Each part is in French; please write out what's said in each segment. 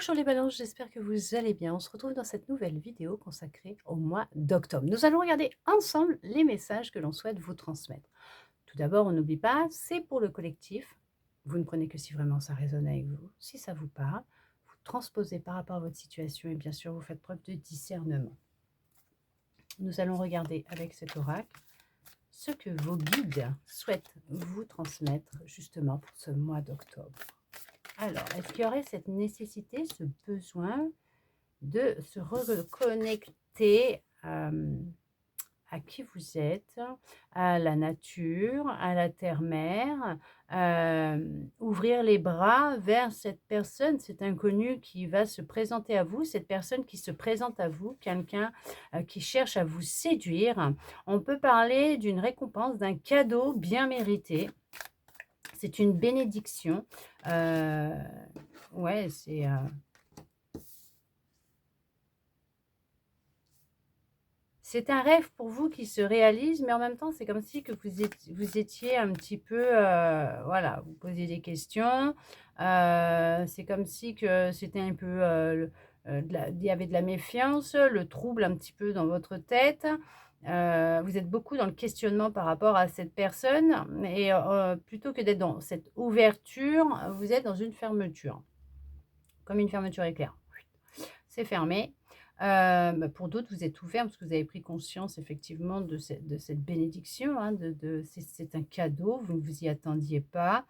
Bonjour les balances, j'espère que vous allez bien. On se retrouve dans cette nouvelle vidéo consacrée au mois d'octobre. Nous allons regarder ensemble les messages que l'on souhaite vous transmettre. Tout d'abord, on n'oublie pas, c'est pour le collectif. Vous ne prenez que si vraiment ça résonne avec vous, si ça vous parle. Vous transposez par rapport à votre situation et bien sûr, vous faites preuve de discernement. Nous allons regarder avec cet oracle ce que vos guides souhaitent vous transmettre justement pour ce mois d'octobre. Alors, est-ce qu'il y aurait cette nécessité, ce besoin de se reconnecter à qui vous êtes, à la nature, à la terre-mère, ouvrir les bras vers cette personne, cet inconnu qui va se présenter à vous, cette personne qui se présente à vous, quelqu'un qui cherche à vous séduire. On peut parler d'une récompense, d'un cadeau bien mérité. C'est une bénédiction. Ouais, c'est un rêve pour vous qui se réalise, mais en même temps, c'est comme si que vous étiez un petit peu, voilà, vous posiez des questions. C'est comme si que c'était un peu, il y avait de la méfiance, le trouble un petit peu dans votre tête. Vous êtes beaucoup dans le questionnement par rapport à cette personne et plutôt que d'être dans cette ouverture, vous êtes dans une fermeture, comme une fermeture éclair. C'est fermé. Pour d'autres, vous êtes ouvert parce que vous avez pris conscience effectivement de cette bénédiction, hein, c'est un cadeau, vous ne vous y attendiez pas.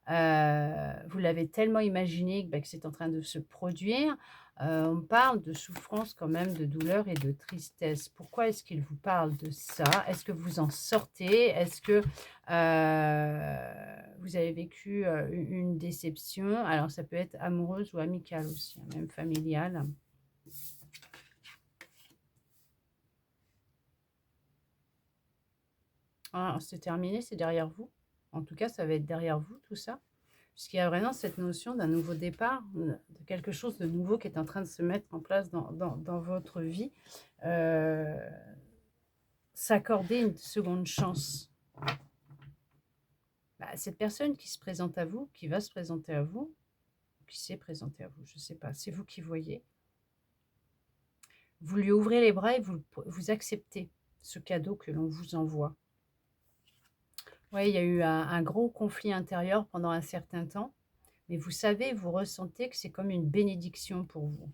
Vous l'avez tellement imaginé que c'est en train de se produire. On parle de souffrance quand même, de douleur et de tristesse. Pourquoi est-ce qu'il vous parle de ça? Est-ce que vous en sortez? Est-ce que vous avez vécu une déception? Alors ça peut être amoureuse ou amicale aussi, hein, même familiale. Ah, c'est terminé, c'est derrière vous. En tout cas, ça va être derrière vous tout ça. Puisqu'il y a vraiment cette notion d'un nouveau départ, de quelque chose de nouveau qui est en train de se mettre en place dans votre vie. S'accorder une seconde chance. Cette personne qui se présente à vous, qui va se présenter à vous, qui s'est présentée à vous, je ne sais pas, c'est vous qui voyez. Vous lui ouvrez les bras et vous acceptez ce cadeau que l'on vous envoie. Oui, il y a eu un gros conflit intérieur pendant un certain temps, mais vous savez, vous ressentez que c'est comme une bénédiction pour vous.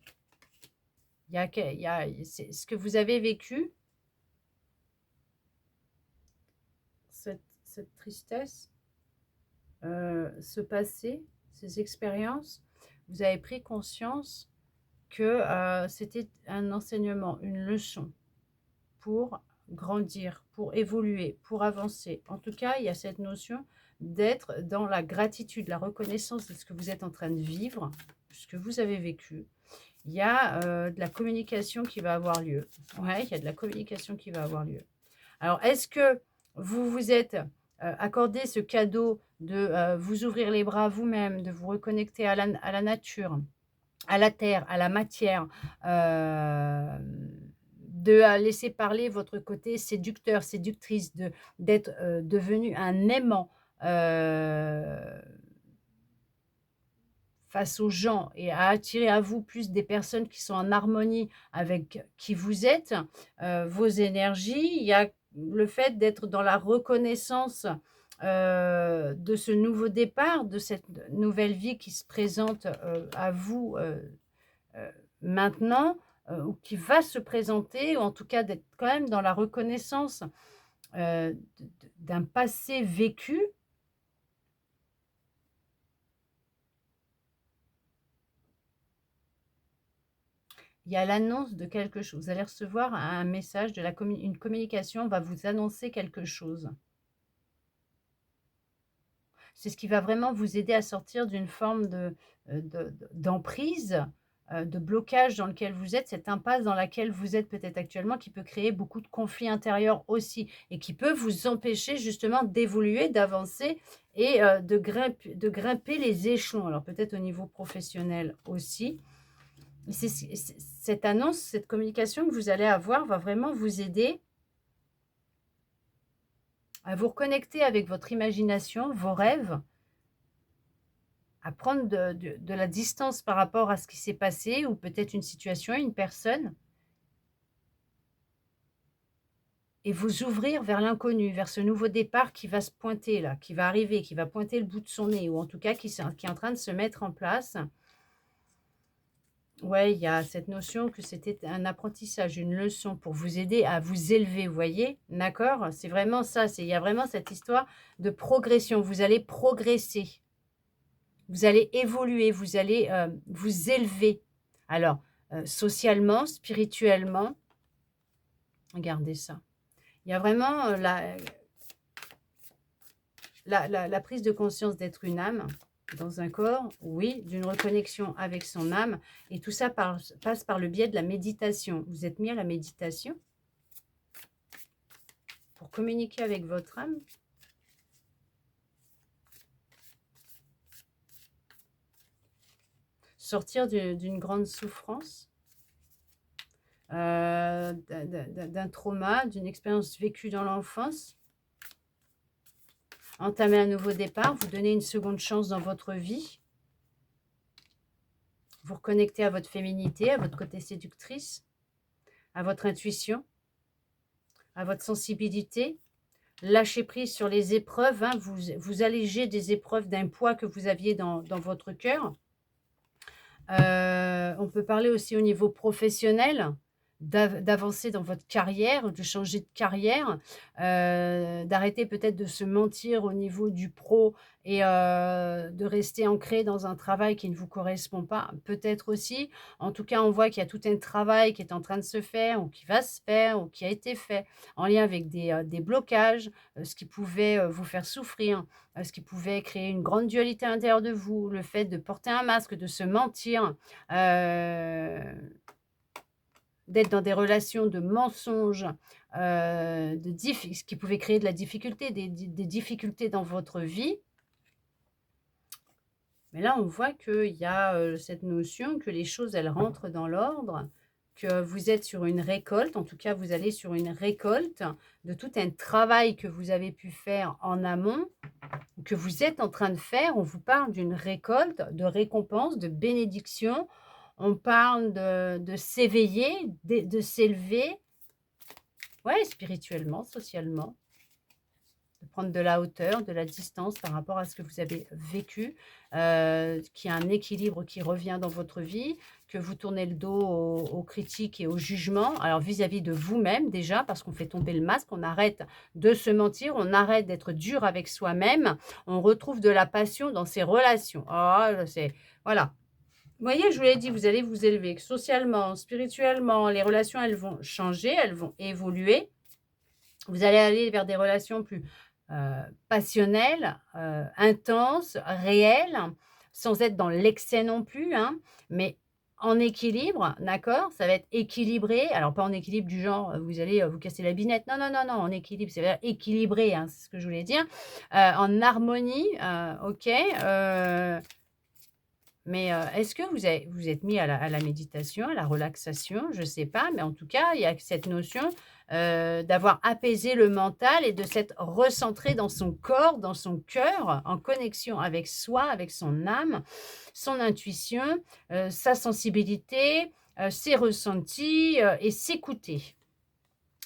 C'est ce que vous avez vécu, cette tristesse, ce passé, ces expériences, vous avez pris conscience que c'était un enseignement, une leçon pour grandir, pour évoluer, pour avancer. En tout cas, il y a cette notion d'être dans la gratitude, la reconnaissance de ce que vous êtes en train de vivre, ce que vous avez vécu. Il y a de la communication qui va avoir lieu. Ouais, il y a de la communication qui va avoir lieu. Alors, est-ce que vous vous êtes accordé ce cadeau de vous ouvrir les bras vous-même, de vous reconnecter à la nature, à la terre, à la matière, de laisser parler votre côté séducteur, séductrice, d'être devenu un aimant face aux gens et à attirer à vous plus des personnes qui sont en harmonie avec qui vous êtes, vos énergies. Il y a le fait d'être dans la reconnaissance de ce nouveau départ, de cette nouvelle vie qui se présente à vous maintenant, ou qui va se présenter, ou en tout cas d'être quand même dans la reconnaissance d'un passé vécu. Il y a l'annonce de quelque chose. Vous allez recevoir un message, une communication va vous annoncer quelque chose. C'est ce qui va vraiment vous aider à sortir d'une forme d'emprise, de blocage dans lequel vous êtes, cette impasse dans laquelle vous êtes peut-être actuellement, qui peut créer beaucoup de conflits intérieurs aussi et qui peut vous empêcher justement d'évoluer, d'avancer et de grimper les échelons. Alors peut-être au niveau professionnel aussi. Cette annonce, cette communication que vous allez avoir va vraiment vous aider à vous reconnecter avec votre imagination, vos rêves, à prendre de la distance par rapport à ce qui s'est passé ou peut-être une situation, une personne et vous ouvrir vers l'inconnu, vers ce nouveau départ qui va se pointer là, qui va arriver, qui va pointer le bout de son nez ou en tout cas qui est en train de se mettre en place. Ouais, il y a cette notion que c'était un apprentissage, une leçon pour vous aider à vous élever, vous voyez? D'accord? C'est vraiment ça, il y a vraiment cette histoire de progression. Vous allez progresser, vous allez évoluer, vous allez, vous élever. Alors, socialement, spirituellement, regardez ça. Il y a vraiment, la prise de conscience d'être une âme dans un corps, oui, d'une reconnexion avec son âme et tout ça passe par le biais de la méditation. Vous êtes mis à la méditation pour communiquer avec votre âme? Sortir d'une grande souffrance, d'un trauma, d'une expérience vécue dans l'enfance? Entamer un nouveau départ, vous donner une seconde chance dans votre vie, vous reconnecter à votre féminité, à votre côté séductrice, à votre intuition, à votre sensibilité, lâcher prise sur les épreuves, hein, vous alléger des épreuves d'un poids que vous aviez dans votre cœur. On peut parler aussi au niveau professionnel, d'avancer dans votre carrière, de changer de carrière, d'arrêter peut-être de se mentir au niveau du pro et de rester ancré dans un travail qui ne vous correspond pas, peut-être aussi. En tout cas, on voit qu'il y a tout un travail qui est en train de se faire ou qui va se faire ou qui a été fait en lien avec des blocages, ce qui pouvait, vous faire souffrir, ce qui pouvait créer une grande dualité à l'intérieur de vous, le fait de porter un masque, de se mentir, d'être dans des relations de mensonges, ce qui pouvait créer de la difficulté, des difficultés dans votre vie. Mais là, on voit qu'il y a, cette notion que les choses, elles rentrent dans l'ordre, que vous êtes sur une récolte, en tout cas, vous allez sur une récolte de tout un travail que vous avez pu faire en amont, que vous êtes en train de faire. On vous parle d'une récolte, de récompense, de bénédiction. On parle de s'éveiller, de s'élever, ouais, spirituellement, socialement, de prendre de la hauteur, de la distance par rapport à ce que vous avez vécu, qu'il y a un équilibre qui revient dans votre vie, que vous tournez le dos aux critiques et aux jugements. Alors vis-à-vis de vous-même déjà, parce qu'on fait tomber le masque, on arrête de se mentir, on arrête d'être dur avec soi-même, on retrouve de la passion dans ses relations. Ah, c'est voilà. Vous voyez, je vous l'ai dit, vous allez vous élever que socialement, spirituellement, les relations, elles vont changer, elles vont évoluer. Vous allez aller vers des relations plus passionnelles, intenses, réelles, sans être dans l'excès non plus, hein, mais en équilibre, d'accord? Ça va être équilibré. Alors pas en équilibre du genre, vous allez, vous casser la binette. Non, non, non, non, en équilibre, c'est-à-dire équilibré, hein, c'est ce que je voulais dire. En harmonie, OK, mais, est-ce que vous êtes mis à la méditation, à la relaxation? Je ne sais pas, mais en tout cas, il y a cette notion, d'avoir apaisé le mental et de s'être recentré dans son corps, dans son cœur, en connexion avec soi, avec son âme, son intuition, sa sensibilité, ses ressentis, et s'écouter.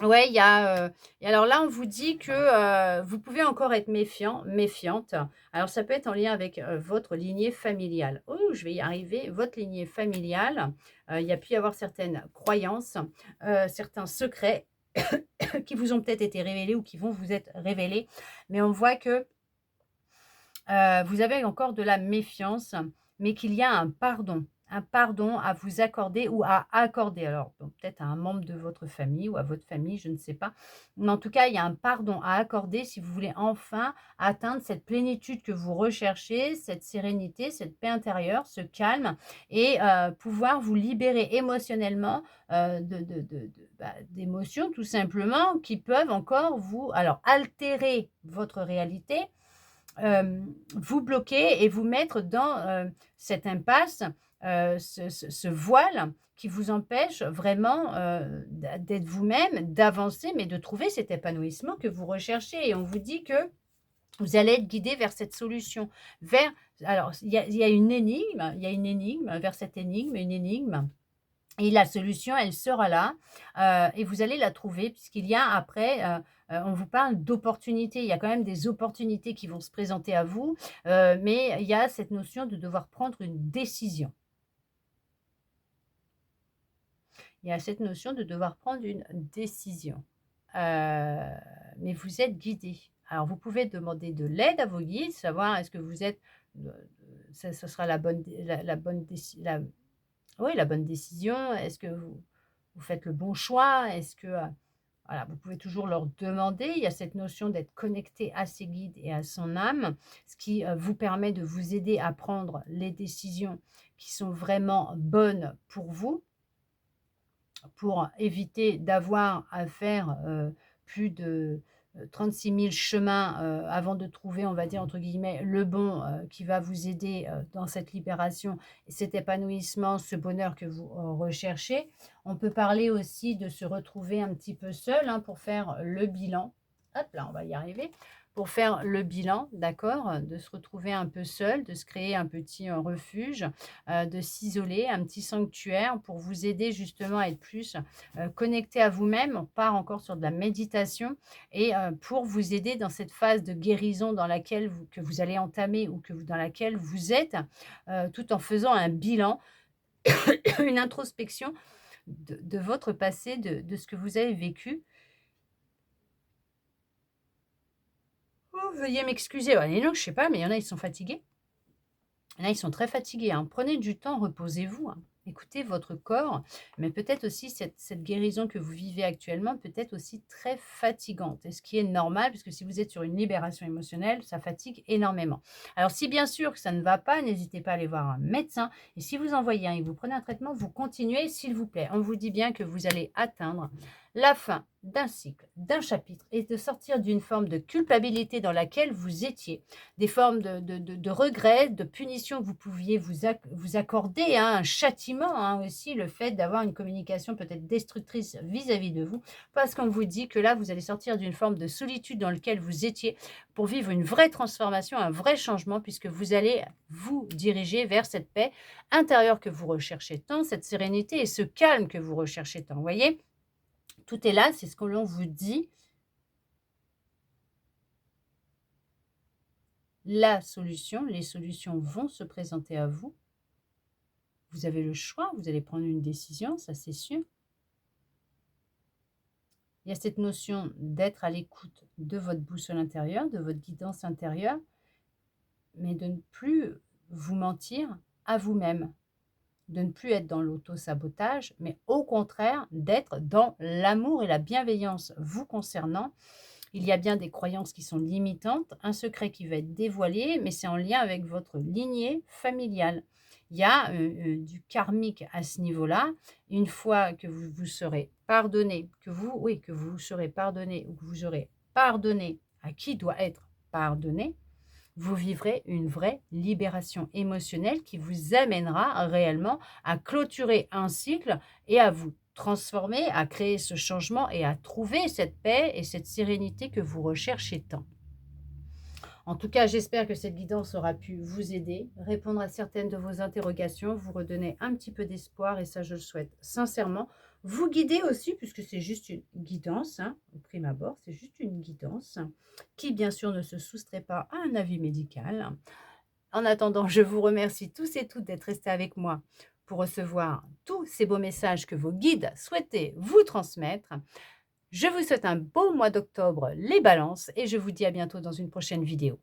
Ouais, il y a, et alors là, on vous dit que, vous pouvez encore être méfiante. Alors ça peut être en lien avec, votre lignée familiale. Oh, je vais y arriver, votre lignée familiale, il y a pu y avoir certaines croyances, certains secrets qui vous ont peut-être été révélés ou qui vont vous être révélés. Mais on voit que, vous avez encore de la méfiance, mais qu'il y a un pardon à vous accorder ou à accorder. Alors, bon, peut-être à un membre de votre famille ou à votre famille, je ne sais pas. Mais en tout cas, il y a un pardon à accorder si vous voulez enfin atteindre cette plénitude que vous recherchez, cette sérénité, cette paix intérieure, ce calme et pouvoir vous libérer émotionnellement d'émotions tout simplement qui peuvent encore vous alors altérer votre réalité, vous bloquer et vous mettre dans, cette impasse, ce voile qui vous empêche vraiment, d'être vous-même, d'avancer, mais de trouver cet épanouissement que vous recherchez et on vous dit que Vous allez être guidé vers cette solution, vers alors il y a une énigme, vers cette énigme, une énigme et la solution, elle sera là, et vous allez la trouver puisqu'il y a après, on vous parle d'opportunités. Il y a quand même des opportunités qui vont se présenter à vous, mais il y a cette notion de devoir prendre une décision. Il y a cette notion de devoir prendre une décision, mais vous êtes guidé. Alors vous pouvez demander de l'aide à vos guides, savoir est-ce que vous êtes, heu, ce sera la bonne dé la bonne déci la oui, la bonne décision. Est-ce que vous faites le bon choix? Est-ce que, voilà, vous pouvez toujours leur demander. Il y a cette notion d'être connecté à ses guides et à son âme, ce qui, vous permet de vous aider à prendre les décisions qui sont vraiment bonnes pour vous. Pour éviter d'avoir à faire, plus de, 36 000 chemins, avant de trouver, on va dire, entre guillemets, «le bon», qui va vous aider, dans cette libération et cet épanouissement, ce bonheur que vous, recherchez. On peut parler aussi de se retrouver un petit peu seul, hein, pour faire le bilan. Hop là, on va y arriver. Pour faire le bilan, d'accord? De se retrouver un peu seul, de se créer un petit, refuge, de s'isoler, un petit sanctuaire pour vous aider justement à être plus, connecté à vous-même. On part encore sur de la méditation et pour vous aider dans cette phase de guérison dans laquelle que vous allez entamer ou dans laquelle vous êtes, tout en faisant un bilan, une introspection de votre passé, de ce que vous avez vécu. Oh, veuillez m'excuser, ouais, les langues, je sais pas, mais il y en a, ils sont fatigués. Là, ils sont très fatigués, hein. Prenez du temps, reposez-vous, hein. Écoutez votre corps, mais peut-être aussi cette guérison que vous vivez actuellement, peut-être aussi très fatigante. Et ce qui est normal, puisque si vous êtes sur une libération émotionnelle, ça fatigue énormément. Alors, si bien sûr que ça ne va pas, n'hésitez pas à aller voir un médecin. Et si vous en voyez un et que vous prenez un traitement, vous continuez, s'il vous plaît. On vous dit bien que vous allez atteindre la fin d'un cycle, d'un chapitre, et de sortir d'une forme de culpabilité dans laquelle vous étiez, des formes de regrets, de punitions que vous pouviez vous accorder, hein, un châtiment, hein, aussi, le fait d'avoir une communication peut-être destructrice vis-à-vis de vous, parce qu'on vous dit que là, vous allez sortir d'une forme de solitude dans laquelle vous étiez pour vivre une vraie transformation, un vrai changement, puisque vous allez vous diriger vers cette paix intérieure que vous recherchez tant, cette sérénité et ce calme que vous recherchez tant. Vous voyez? Tout est là, c'est ce que l'on vous dit. La solution, les solutions vont se présenter à vous. Vous avez le choix, vous allez prendre une décision, ça c'est sûr. Il y a cette notion d'être à l'écoute de votre boussole intérieure, de votre guidance intérieure, mais de ne plus vous mentir à vous-même, de ne plus être dans l'auto-sabotage, mais au contraire d'être dans l'amour et la bienveillance vous concernant. Il y a bien des croyances qui sont limitantes, un secret qui va être dévoilé, mais c'est en lien avec votre lignée familiale. Il y a du karmique à ce niveau-là. Une fois que vous vous serez pardonné, que vous serez pardonné ou que vous aurez pardonné à qui doit être pardonné, vous vivrez une vraie libération émotionnelle qui vous amènera réellement à clôturer un cycle et à vous transformer, à créer ce changement et à trouver cette paix et cette sérénité que vous recherchez tant. En tout cas, j'espère que cette guidance aura pu vous aider, répondre à certaines de vos interrogations, vous redonner un petit peu d'espoir et ça, je le souhaite sincèrement. Vous guider aussi, puisque c'est juste une guidance, hein, au prime abord, c'est juste une guidance qui, bien sûr, ne se soustrait pas à un avis médical. En attendant, je vous remercie tous et toutes d'être restés avec moi pour recevoir tous ces beaux messages que vos guides souhaitaient vous transmettre. Je vous souhaite un beau mois d'octobre, les balances, et je vous dis à bientôt dans une prochaine vidéo.